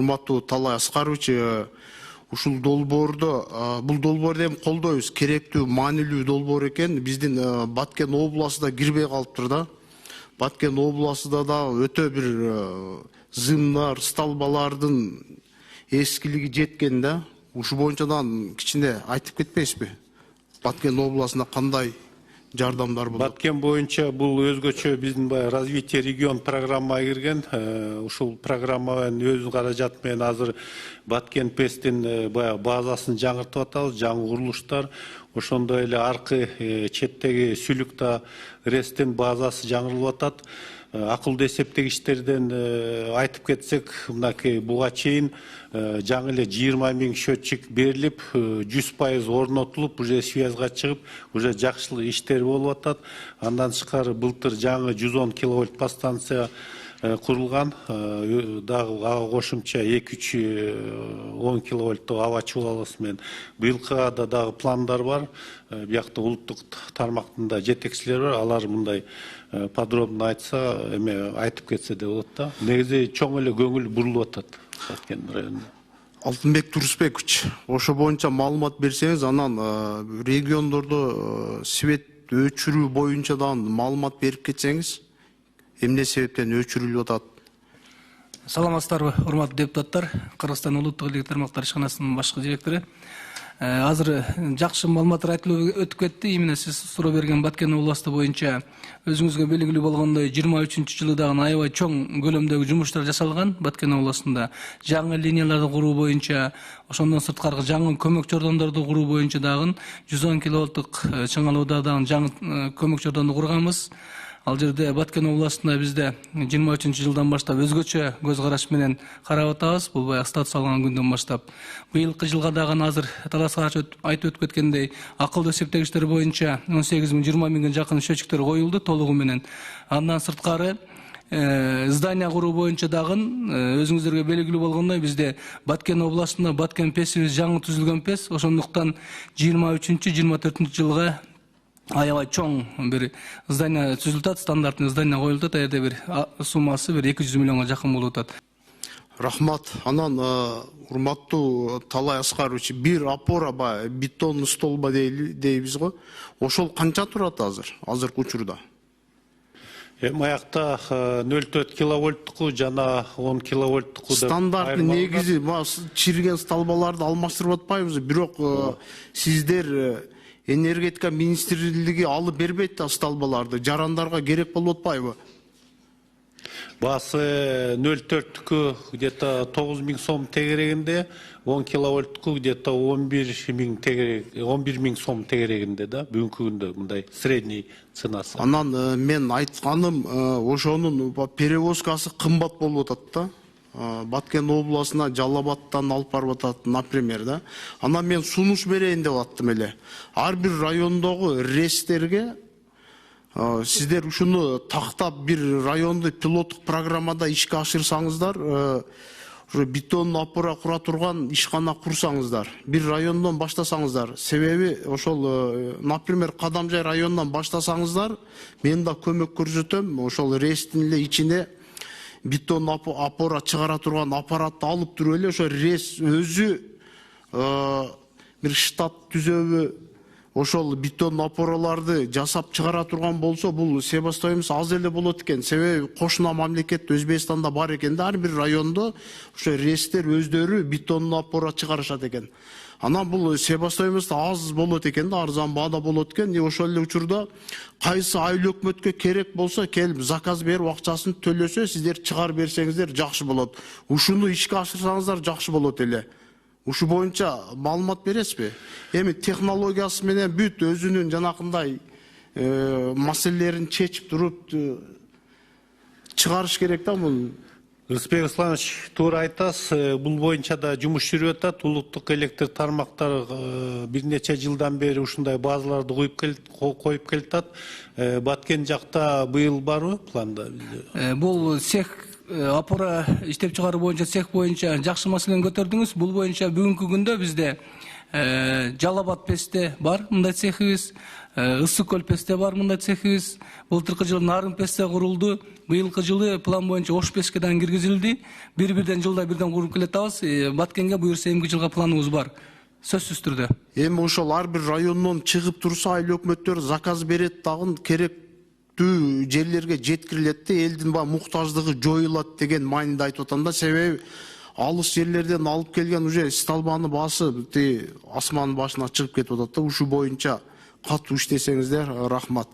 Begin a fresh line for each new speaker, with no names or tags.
урматтуу Талай Аскарович, ушул долбоордо, бул долбоорду эми колдойбуз. Керектүү, маанилүү долбоор экен. Биздин Баткен областы да кирбей калыптыр да. Баткен обласында да өтө бир зымдар, столбалардын эскилиги жеткен да. Ушу боюнчадан кичине айтып кетпейсизби? Баткен областында кандай жардамдар болот?
Баткен боюнча бул өзгөчө биздин баягы развитие регион программага кирген. Ушул программанын өз каражаты менен азыр Баткен ПЭСтин баягы базасын жаңыртып атабыз, жаңы курулуштар. Ошондой эле аркы четтеги Сүлүктө РЭСтин базасы жаңырылып атат. Акылдуу эсептегичтерден айтып кетсек, мынакей буга чейин жаңы эле 20 000 счетчик берилип, 100% орнотулуп, уже связга чыгып, уже жакшылык иштер болуп атат. Андан тышкары былтыр жаңы 110 киловольт подстанция курулган, дагы ага кошумча 2-3 10 киловольттук аба чуаласы менен быйылкыга да дагы пландар бар. Биякта улуттук тармактын да жетекчилери бар, алар мындай подробно айтса, эме айтып кетсе деп болот да. Негизи чоң эле көңүл бурулуп атат Баткен районунда.
Алтынбек Турусбекович, ошо боюнча маалымат берсеңиз, анан региондордо свет өчүрүү боюнча да маалымат берип кетсеңиз, эмне себептен өчүрүлүп атат?
Саламатсыздарбы, урматтуу депутаттар, Кыргызстан улуттук электр тармактар ишканасынын башкы директору. Азыр жакшы маалыматтар айтылып өтүп кетти. Именно сиз суроо берген Баткен областы боюнча өзүңүзгө белгилүү болгондой 23-жылы дагы аябай чоң көлөмдөгү жумуштар жасалган. Баткен областында жаңы линияларды куруу боюнча, ошондон сырткары жаңы көмөк чордондорду куруу боюнча дагы 110 киловольттук чыңалууда дагы жаңы көмөк чордонду курганбыз. Ал жерде Баткен областында бизде 23-жылдан баштап өзгөчө көз караш менен карап атабыз. Бул баягы статус алган күндөн баштап. Быйылкы жылга дагы азыр Талай Аскарович айтып өтүп кеткендей, акылдуу эсептегичтер боюнча 18 000 20 000га жакын счетчиктер коюлду толугу менен. Андан сырткары здания куруу боюнча дагы өзүңүздөргө белгилүү болгондой бизде Баткен областында Баткен ПЭСибиз жаңы түзүлгөн ПЭС. Ошондуктан 23-24 жылга аябай чоң бир здание түзүлүп атат, стандарттын здание коюлуп атат, аерде бир суммасы бир 200 миллионго жакын болуп атат.
Рахмат. Анан урматтуу Талай Аскарович, бир опора бетонный столба дейбиз го. Ошол канча турат азыр? Азыркы учурда?
Маякта 0,4 киловольттуку жана 10 киловольттуку деп
стандарттын негизи чирген столбаларды алмаштырып атпайбызбы? Бирок сиздер энергетика министрлиги алып бербейт да столбаларды. Жарандарга керек болуп атпайбы?
Басы 0,4-түкү где-то 9 000 сом тегерегинде, 10 киловольттуку где-то 11 000 сом тегерегинде да, бүгүнкү күндө мындай средний ценасы.
Анан мен айтканым, ошонун перевозкасы кымбат болуп атат да. Баткен областына Жалал-Абадтан алып барып атат, например да. Анан мен сунуш берейин деп аттым эле. Ар бир райондогу РЭСтерге сиздер ушуну тактап бир районду пилоттук программада ишке ашырсаңыздар, ушу бетонный опора кура турган ишкана курсаңыздар, бир райондон баштасаңыздар. Себеби ошол, например, Кадамжай районунан баштасаңыздар, мен да көмөк көрсөтөм. Ошол РЭСтин эле ичине бетонный опора чыгара турган аппаратты алып туруп эле ошо РЭС өзү бир штат түзөбү, ошол бетонный опораларды жасап чыгара турган болсо, бул себестоимость аз эле болот экен. Себеби кошуна мамлекет Өзбекстанда бар экен да, ар бир райондо ошо РЭСтер өздөрү бетонный опора чыгарышат экен. Анан бул себестоимость аз болот экен да, арзан баада болот экен. Ошол эле учурда кайсы айыл өкмөткө керек болсо келип заказ берип акчасын төлөсө, сиздер чыгарып берсеңиздер жакшы болот. Ушуну ишке ашырсаңыздар жакшы болот эле. Ушу боюнча маалымат бересизби? Эми технологиясы менен бүт өзүнүн жанакындай маселелерин чечип туруп чыгарыш керек да бул.
Рыспек Исламович, туура айтасыз. Бул боюнча да жумуш жүрүп атат. Улуттук электр тармактар бир нече жылдан бери ушундай базаларды коюп келатат. Баткен жакта быйыл барбы планда?
Бул цех опора иштеп чыгаруу боюнча цех боюнча жакшы маселени көтөрдүңүз. Бул боюнча бүгүнкү күндө бизде Жалал-Абад ПЭСте бар мындай цехибиз. Ысык көл песте бар мында цехибиз. Былтыркы жылы Нарын песте курулду. Быйылкы жылы план боюнча Ош песке дагы киргизилди. Бир-бирден жылда бирден куруп келатабыз. Баткенге буюрса эмки жылга планыбыз бар. Сөзсүз түрдө.
Эми ошол ар бир райондон чыгып турса айыл өкмөттөр заказ берет дагы керектүү жерлерге жеткирилет да элдин муктаждыгы жоюлат деген маанинде айтып атам да. Себеби алыс жерлерден алып келген уже столбаны басып асмандын башына чыгып кетип атат да. Ушу боюнча катуу иштесеңиздер рахмат.